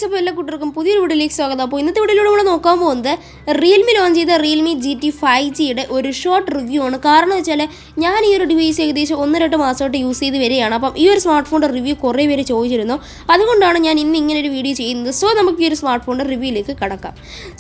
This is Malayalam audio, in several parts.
അപ്പോൾ എല്ലാ കൂട്ടർക്കും പുതിയൊരു വീഡിയോയിലേക്ക് സ്വാഗതം. അപ്പോൾ ഇന്നത്തെ വീഡിയോയിലൂടെ നമ്മൾ നോക്കാൻ പോകുന്നത് റിയൽമി ലോഞ്ച് ചെയ്ത റിയൽമി GT 5Gയുടെ ഒരു ഷോർട്ട് റിവ്യൂ ആണ്. കാരണം വെച്ചാൽ ഞാൻ ഈ ഒരു ഡിവൈസ് ഏകദേശം 1-2 മാസമായിട്ട് യൂസ് ചെയ്ത് വരികയാണ്. അപ്പം ഈ ഒരു സ്മാർട്ട് ഫോണിൻ്റെ റിവ്യൂ കുറേ പേര് ചോദിച്ചിരുന്നു. അതുകൊണ്ടാണ് ഞാൻ ഇന്ന് ഇങ്ങനെ ഒരു വീഡിയോ ചെയ്യുന്നത്. സോ നമുക്ക് ഈ ഒരു സ്മാർട്ട് ഫോണിൻ്റെ റിവ്യൂയിലേക്ക് കടക്കാം.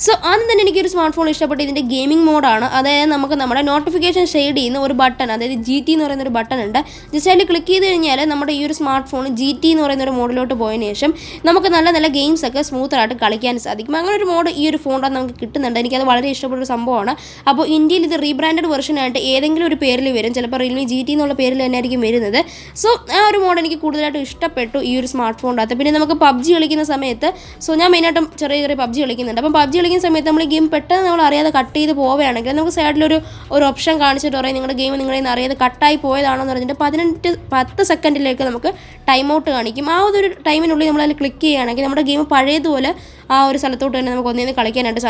സോ ആദ്യം തന്നെ എനിക്കൊരു സ്മാർട്ട് ഫോൺ ഇഷ്ടപ്പെട്ട ഇതിൻ്റെ ഗെയിമിംഗ് മോഡാണ്. അതായത് നമുക്ക് നമ്മുടെ നോട്ടിഫിക്കേഷൻ ഷെയ്ഡ് ചെയ്യുന്ന ഒരു ബട്ടൺ, അതായത് GT എന്ന് പറയുന്ന ഒരു ബട്ടൺ ഉണ്ട്. ജസ്റ്റ് അതിൽ ക്ലിക്ക് ചെയ്ത് കഴിഞ്ഞാൽ നമ്മുടെ ഈ ഒരു സ്മാർട്ട് ഫോൺ GT എന്ന് പറയുന്ന ഒരു മോഡിലോട്ട് പോയതിന് ശേഷം നമുക്ക് നല്ല ഗെയിംസ് ഒക്കെ സ്മൂത്തായിട്ട് കളിക്കാൻ സാധിക്കും. അങ്ങനെ ഒരു മോഡ് ഈ ഒരു ഫോണിൽ നമുക്ക് കിട്ടുന്നുണ്ട്. എനിക്കത് വളരെ ഇഷ്ടപ്പെട്ടൊരു സംഭവമാണ്. അപ്പോൾ ഇന്ത്യയിൽ ഇത് റീബ്രാൻഡഡ് വെർഷനായിട്ട് ഏതെങ്കിലും ഒരു പേരിൽ വരും. ചിലപ്പോൾ റിയൽമി GT എന്നുള്ള പേരിൽ തന്നെ ആയിരിക്കും വരുന്നത്. സോ ആ ഒരു മോഡ് എനിക്ക് കൂടുതലായിട്ട് ഇഷ്ടപ്പെട്ടു ഈ ഒരു സ്മാർട്ട് ഫോണിനകത്ത്. പിന്നെ നമുക്ക് PUBG കളിക്കുന്ന സമയത്ത്, സോ ഞാൻ മെയിനായിട്ടും ചെറിയ PUBG കളിക്കുന്നുണ്ട്. അപ്പം PUBG കളിക്കുന്ന സമയത്ത് നമ്മൾ ഗെയിം പെട്ടെന്ന് നമ്മൾ അറിയാതെ കട്ട് ചെയ്ത് പോവുകയാണെങ്കിൽ നമുക്ക് സൈഡിലൊരു ഓപ്ഷൻ കാണിച്ചിട്ട് പറയും നിങ്ങളുടെ ഗെയിം നിങ്ങളിൽ നിന്ന് അറിയാതെ കട്ടായി പോയതാണോ എന്ന് പറഞ്ഞിട്ട് 10 സെക്കൻഡിലേക്ക് നമുക്ക് ടൈം ഔട്ട് കാണിക്കും. ആ ഒരു ടൈമിനുള്ളിൽ നമ്മളതിൽ ക്ലിക്ക് ചെയ്യുകയാണെങ്കിൽ നമ്മുടെ ഗെയിം പഴയതുപോലെ ആ ഒരു സ്ഥലത്തോട്ട് തന്നെ നമുക്ക് ഒന്നേന്ന് കളിക്കാനായിട്ട്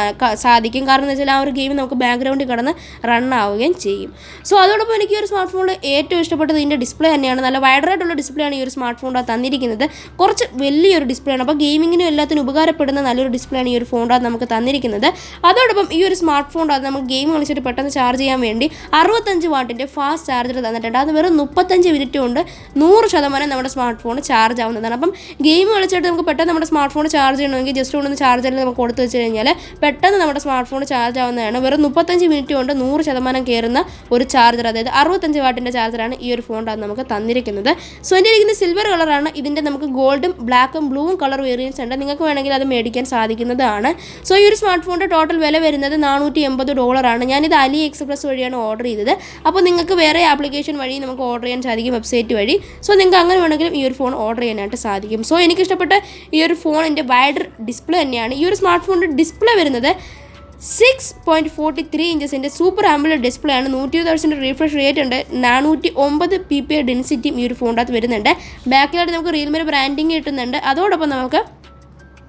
സാധിക്കും. കാരണം എന്ന് വെച്ചാൽ ആ ഒരു ഗെയിം നമുക്ക് ബാക്ക്ഗ്രൗണ്ടിൽ കിടന്ന് റൺ ആവുകയും ചെയ്യും. സോ അതോടൊപ്പം എനിക്ക് ഈ ഒരു സ്മാർട്ട് ഫോണിൽ ഏറ്റവും ഇഷ്ടപ്പെട്ടത് ഇതിൻ്റെ ഡിസ്പ്ലേ തന്നെയാണ്. നല്ല വൈഡറായിട്ടുള്ള ഡിസ്പ്ലേ ആണ് ഈ ഒരു സ്മാർട്ട് ഫോണിനകത്ത് തന്നിരിക്കുന്നത്. കുറച്ച് വലിയൊരു ഡിസ്പ്ലേ ആണ്. അപ്പോൾ ഗെയിമിങ്ങിനും എല്ലാത്തിനും ഉപകാരപ്പെടുന്ന നല്ലൊരു ഡിസ്പ്ലേ ആണ് ഈ ഒരു ഫോണിനകത്ത് നമുക്ക് തന്നിരിക്കുന്നത്. അതോടൊപ്പം ഈ ഒരു സ്മാർട്ട് ഫോണിനകത്ത് നമുക്ക് ഗെയിം കളിച്ചിട്ട് പെട്ടെന്ന് ചാർജ് ചെയ്യാൻ വേണ്ടി 65 വാട്ടിൻ്റെ ഫാസ്റ്റ് ചാർജർ തന്നിട്ടുണ്ട്. അത് വെറും 35 മിനിറ്റ് കൊണ്ട് 100% നമ്മുടെ സ്മാർട്ട് ഫോൺ ചാർജ് ആവുന്നതാണ്. അപ്പം ഗെയിം കളിച്ചിട്ട് നമുക്ക് പെട്ടെന്ന് നമ്മുടെ സ്മാർട്ട് ഫോൺ ചാർജ് ചെയ്യണമെങ്കിൽ ജസ്റ്റ് ഒന്ന് ചാർജറിൽ നമുക്ക് കൊടുത്ത് വെച്ച് കഴിഞ്ഞാൽ പെട്ടെന്ന് നമ്മുടെ സ്മാർട്ട് ഫോൺ ചാർജ് ആവുന്നതാണ്. വെറും 35 മിനിറ്റ് കൊണ്ട് 100% കയറുന്ന ഒരു ചാർജർ, അതായത് 65 വാട്ടിൻ്റെ ചാർജറാണ് ഈ ഒരു ഫോണിനകത്ത് നമുക്ക് തന്നിരിക്കുന്നത്. സോ എൻ്റെ ഇരിക്കുന്ന സിൽവർ കളറാണ്. ഇതിൻ്റെ നമുക്ക് ഗോൾഡും ബ്ലാക്കും ബ്ലൂവും കളർ വേരിയൻസ് ഉണ്ട്. നിങ്ങൾക്ക് വേണമെങ്കിൽ അത് മേടിക്കാൻ സാധിക്കുന്നതാണ്. സോ ഈ ഒരു സ്മാർട്ട് ഫോണിൻ്റെ ടോട്ടൽ വില വരുന്നത് $480. ഞാനിത് അലി എക്സ്പ്രസ് വഴിയാണ് ഓർഡർ ചെയ്തത്. അപ്പോൾ നിങ്ങൾക്ക് വേറെ ആപ്ലിക്കേഷൻ വഴി നമുക്ക് ഓർഡർ ചെയ്യാൻ സാധിക്കും, വെബ്സൈറ്റ് വഴി. സോ നിങ്ങൾക്ക് അങ്ങനെ വേണമെങ്കിലും ഈ ഒരു ഫോൺ ഓർഡർ ചെയ്യാനായിട്ട് സാധിക്കും. സോ എനിക്കിഷ്ടപ്പെട്ട ഈ ഒരു ഫോണിൻ്റെ വൈഡർ ഡിസ്പ്ലേ തന്നെയാണ്. ഈ ഒരു സ്മാർട്ട് ഫോണിൻ്റെ ഡിസ്പ്ലേ വരുന്നത് 6.43 ഇഞ്ചസിൻ്റെ സൂപ്പർ ആംബുലർ ഡിസ്പ്ലേ ആണ്. 120Hz റീഫ്രഷ് റേറ്റ് ഉണ്ട്. 409 ppi ഡെൻസിറ്റിയും ഈ ഒരു ഫോണിനകത്ത് വരുന്നുണ്ട്. ബാക്കിലായിട്ട് നമുക്ക് റിയൽമിയുടെ ബ്രാൻഡിങ് കിട്ടുന്നുണ്ട്. അതോടൊപ്പം നമുക്ക്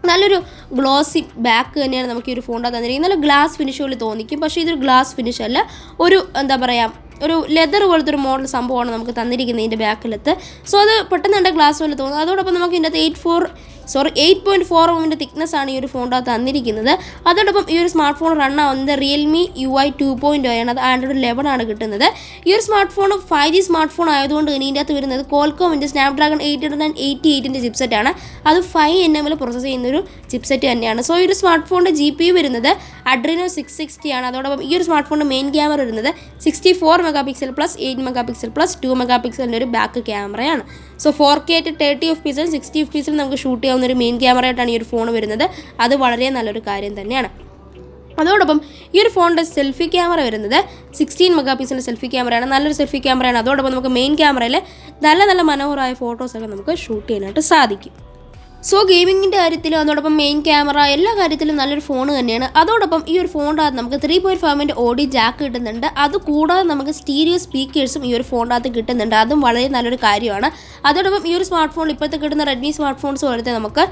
നല്ലൊരു ഗ്ലോസി ബാക്ക് തന്നെയാണ് നമുക്ക് ഈ ഒരു ഫോണിനകത്ത് തന്നിരിക്കുന്നത്. നല്ല ഗ്ലാസ് ഫിനിഷ് പോലെ തോന്നിക്കും. പക്ഷേ ഇതൊരു ഗ്ലാസ് ഫിനിഷ് അല്ല, ഒരു എന്താ പറയുക, ഒരു ലെതർ പോലത്തെ ഒരു മോഡൽ സംഭവമാണ് നമുക്ക് തന്നിരിക്കുന്നത് ഇതിൻ്റെ ബാക്കിലത്ത്. സോ അത് പെട്ടെന്ന് കണ്ട ഗ്ലാസ് പോലെ തോന്നുന്നു. അതോടൊപ്പം നമുക്ക് ഇതിൻ്റെ 8.4 mm തിക്നെസ് ആണ് ഈ ഒരു ഫോണിനകത്ത് തന്നിരിക്കുന്നത്. അതോടൊപ്പം ഈ ഒരു സ്മാർട്ട് ഫോൺ റൺ ആവുന്നത് റിയൽമി UI 2.0 ആണ്. അത് Android 11 ആണ് കിട്ടുന്നത്. ഈ ഒരു smart phone 5G smart phone ആയതുകൊണ്ട് തന്നെ ഇതിൻ്റെ അകത്ത് വരുന്നത് കോൾകോമിൻ്റെ സ്നാപ്ഡ്രാഗൺ 888 ചിപ്സെറ്റ് ആണ്. അത് 5nm പ്രോസസ്സ് ചെയ്യുന്നൊരു ചിപ്സെറ്റ് തന്നെയാണ്. സോ ഈ ഒരു സ്മാർട്ട് ഫോണിൻ്റെ GPU വരുന്നത് Adreno 660 ആണ്. അതോടൊപ്പം ഈ ഒരു സ്മാർട്ട് ഫോണിൻ്റെ മെയിൻ ക്യാമറ വരുന്നത് 64 മെഗാപിക്സൽ പ്ലസ് 8 മെഗാപിക്സൽ പ്ലസ് 2 മെഗാപിക്സലിൻ്റെ ഒരു ബാക്ക് ക്യാമറയാണ്. സോ 4K 30 FPS 60 FPS നമുക്ക് ഷൂട്ട് ചെയ്യാവുന്ന ഒരു മെയിൻ ക്യാമറയായിട്ടാണ് ഈ ഒരു ഫോൺ വരുന്നത്. അത് വളരെ നല്ലൊരു കാര്യം തന്നെയാണ്. അതോടൊപ്പം ഈ ഒരു ഫോണിൻ്റെ സെൽഫി ക്യാമറ വരുന്നത് 16 മെഗാപിക്സലിൻ്റെ സെൽഫി ക്യാമറയാണ്. നല്ലൊരു സെൽഫി ക്യാമറയാണ്. അതോടൊപ്പം നമുക്ക് മെയിൻ ക്യാമറയിൽ നല്ല മനോഹരമായ ഫോട്ടോസൊക്കെ നമുക്ക് ഷൂട്ട് ചെയ്യാനായിട്ട് സാധിക്കും. സോ ഗെയിമിങ്ങിൻ്റെ കാര്യത്തിലും അതോടൊപ്പം മെയിൻ ക്യാമറ എല്ലാ കാര്യത്തിലും നല്ലൊരു ഫോൺ തന്നെയാണ്. അതോടൊപ്പം ഈ ഒരു ഫോണിനകത്ത് നമുക്ക് 3.5mm ഓഡിയോ ജാക്ക് കിട്ടുന്നുണ്ട്. അതുകൂടാതെ നമുക്ക് സ്റ്റീരിയോ സ്പീക്കേഴ്സും ഈ ഒരു ഫോണിനകത്ത് കിട്ടുന്നുണ്ട്. അതും വളരെ നല്ലൊരു കാര്യമാണ്. അതോടൊപ്പം ഈ ഒരു സ്മാർട്ട് ഫോണിൽ ഇപ്പോഴത്തെ കിട്ടുന്ന റെഡ്മി സ്മാർട്ട് ഫോൺസ് പോലത്തെ നമുക്ക്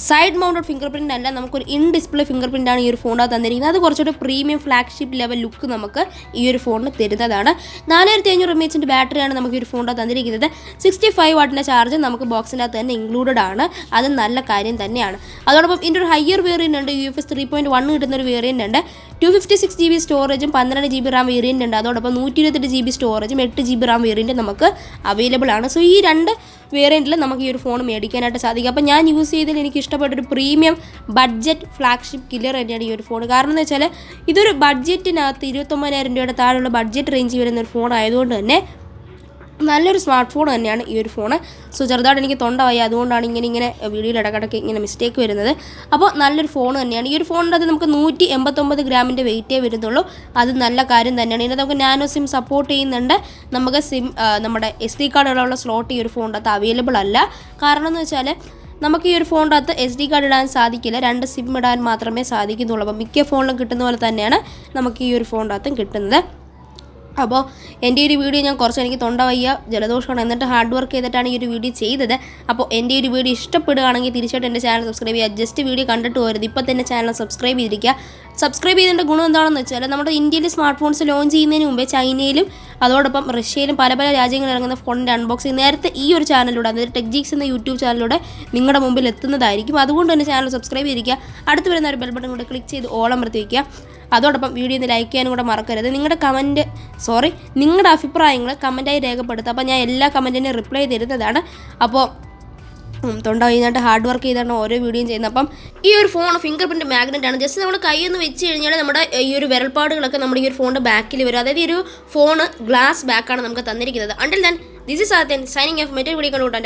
സൈഡ് മൗണ്ടഡ് ഫിംഗർ പ്രിൻ്റ് അല്ല, നമുക്കൊരു ഇൻ ഡിസ്പ്ലേ ഫിംഗർ പ്രിൻ്റാണ് ഈ ഒരു ഫോണിനകത്ത് തന്നിരിക്കുന്നത്. അത് കുറച്ചുകൂടി പ്രീമിയം ഫ്ലാഗ്ഷിപ്പ് ലെവൽ ലുക്ക് നമുക്ക് ഈ ഒരു ഫോണിന് തരുന്നതാണ്. 4500 mAh ബാറ്ററിയാണ് നമുക്ക് ഈ ഒരു ഫോണിനകത്ത് തന്നിരിക്കുന്നത്. 65 വാട്ടിൻ്റെ ചാർജ് നമുക്ക് ബോക്സിനകത്ത് തന്നെ ഇൻക്ലൂഡഡ് ആണ്. അത് നല്ല കാര്യം തന്നെയാണ്. അതോടൊപ്പം ഇതിൻ്റെ ഒരു ഹയർ വേരിയൻ്റ് ഉണ്ട്. UFS 3.1 കിട്ടുന്ന ഒരു വേരിയൻ്റ് ഉണ്ട്. 256 GB സ്റ്റോറേജും 12 GB റാം വേരിയൻ്റ് ഉണ്ട്. അതോടൊപ്പം 128 GB സ്റ്റോറേജും 8 GB റാം വേരിയൻ്റ് നമുക്ക് അവൈലബിൾ ആണ്. സോ ഈ രണ്ട് വേരിയൻറ്റിൽ നമുക്ക് ഈ ഒരു ഫോൺ മേടിക്കാനായിട്ട് സാധിക്കും. അപ്പോൾ ഞാൻ യൂസ് ചെയ്തതിൽ എനിക്ക് ഇഷ്ടപ്പെട്ടൊരു പ്രീമിയം ബഡ്ജറ്റ് ഫ്ലാഗ്ഷിപ്പ് കില്ലർ തന്നെയാണ് ഈ ഒരു ഫോൺ. കാരണം എന്ന് വെച്ചാൽ ഇതൊരു ബഡ്ജറ്റിനകത്ത് 29,000 രൂപയുടെ താഴെയുള്ള ബഡ്ജറ്റ് റേഞ്ചിൽ വരുന്ന ഒരു ഫോൺ ആയതുകൊണ്ട് തന്നെ നല്ലൊരു സ്മാർട്ട് ഫോൺ തന്നെയാണ് ഈ ഒരു ഫോൺ. സോ ചെറുതായിട്ട് എനിക്ക് തൊണ്ടവായി, അതുകൊണ്ടാണ് ഇങ്ങനെ വീഡിയോയിൽ ഇടയ്ക്കിടയ്ക്ക് ഇങ്ങനെ മിസ്റ്റേക്ക് വരുന്നത്. അപ്പോൾ നല്ലൊരു ഫോൺ തന്നെയാണ്. ഈ ഒരു ഫോണിൻ്റെ അത് നമുക്ക് 189 ഗ്രാമിൻ്റെ വെയിറ്റേ വരുന്നുള്ളൂ. അത് നല്ല കാര്യം തന്നെയാണ്. ഇതിനകത്ത് നമുക്ക് നാനോ സിം സപ്പോർട്ട് ചെയ്യുന്നുണ്ട്. നമുക്ക് നമ്മുടെ SD കാർഡുകളുള്ള സ്ലോട്ട് ഈ ഒരു ഫോണിൻ്റെ അകത്ത് അവൈലബിൾ അല്ല. കാരണം എന്ന് വെച്ചാൽ നമുക്ക് ഈ ഒരു ഫോണിൻ്റെ അകത്ത് SD കാർഡ് ഇടാൻ സാധിക്കില്ല. 2 സിം ഇടാൻ മാത്രമേ സാധിക്കുന്നുള്ളൂ. അപ്പോൾ മിക്ക ഫോണിലും കിട്ടുന്ന പോലെ തന്നെയാണ് നമുക്ക് ഈ ഒരു ഫോണിൻ്റെ അകത്തും കിട്ടുന്നത്. അപ്പോൾ എൻ്റെ ഒരു വീഡിയോ ഞാൻ കുറച്ച് എനിക്ക് തൊണ്ടവയ്യ ജലദോഷമാണ്, എന്നിട്ട് ഹാർഡ് വർക്ക് ചെയ്തിട്ടാണ് ഈ ഒരു വീഡിയോ ചെയ്തത്. അപ്പോൾ എൻ്റെ ഒരു വീഡിയോ ഇഷ്ടപ്പെടുകയാണെങ്കിൽ തീർച്ചയായിട്ടും എൻ്റെ ചാനൽ സബ്സ്ക്രൈബ് ചെയ്യുക. ജസ്റ്റ് വീഡിയോ കണ്ടിട്ട് പോരുത്, ഇപ്പോൾ തന്നെ ചാനൽ സബ്സ്ക്രൈബ് ചെയ്തിരിക്കുക. സബ്സ്ക്രൈബ് ചെയ്തതിൻ്റെ ഗുണം എന്താണെന്ന് വെച്ചാൽ നമ്മുടെ ഇന്ത്യയിൽ സ്മാർട്ട് ഫോൺസ് ലോഞ്ച് ചെയ്യുന്നതിന് മുമ്പേ ചൈനയിലും അതോടൊപ്പം റഷ്യയിലും പല പല രാജ്യങ്ങളിൽ ഇറങ്ങുന്ന ഫോണിൻ്റെ അൺബോക്സിങ് നേരത്തെ ഈ ഒരു ചാനലിലൂടെ, അതായത് ടെക് ജീക്സ് എന്ന യൂട്യൂബ് ചാനലിലൂടെ നിങ്ങളുടെ മുമ്പിൽ എത്തുന്നതായിരിക്കും. അതുകൊണ്ട് തന്നെ ചാനൽ സബ്സ്ക്രൈബ് ചെയ്തിരിക്കുക. അടുത്ത് വരുന്ന ഒരു ബെൽ ബട്ടൺ കൂടെ ക്ലിക്ക് ചെയ്ത് ഓൾ അമർത്തി വയ്ക്കുക. അതോടൊപ്പം വീഡിയോ ഒന്ന് ലൈക്ക് ചെയ്യാനും കൂടെ മറക്കരുത്. നിങ്ങളുടെ അഭിപ്രായങ്ങൾ കമൻറ്റായി രേഖപ്പെടുത്തുക. അപ്പോൾ ഞാൻ എല്ലാ കമൻറ്റിനും റിപ്ലൈ തരുന്നതാണ്. അപ്പോൾ തൊണ്ട കഴിഞ്ഞിട്ട് ഹാർഡ് വർക്ക് ചെയ്താണ് ഓരോ വീഡിയോയും ചെയ്യുന്നത്. അപ്പം ഈ ഒരു ഫോൺ ഫിംഗർ പ്രിൻറ്റ് മാഗ്നറ്റ് ആണ്. ജസ്റ്റ് നമ്മൾ കൈയൊന്ന് വെച്ച് കഴിഞ്ഞാൽ നമ്മുടെ ഈ ഒരു വിരൽപ്പാടുകളൊക്കെ നമ്മുടെ ഈ ഒരു ഫോണിൻ്റെ ബാക്കിൽ വരും. അതായത് ഈ ഒരു ഫോണ് ഗ്ലാസ് ബാക്കാണ് നമുക്ക് തന്നിരിക്കുന്നത്. Until then this is Adhyan signing off. മറ്റൊരു വീഡിയോ കണ്ടുകൂട്ടാം.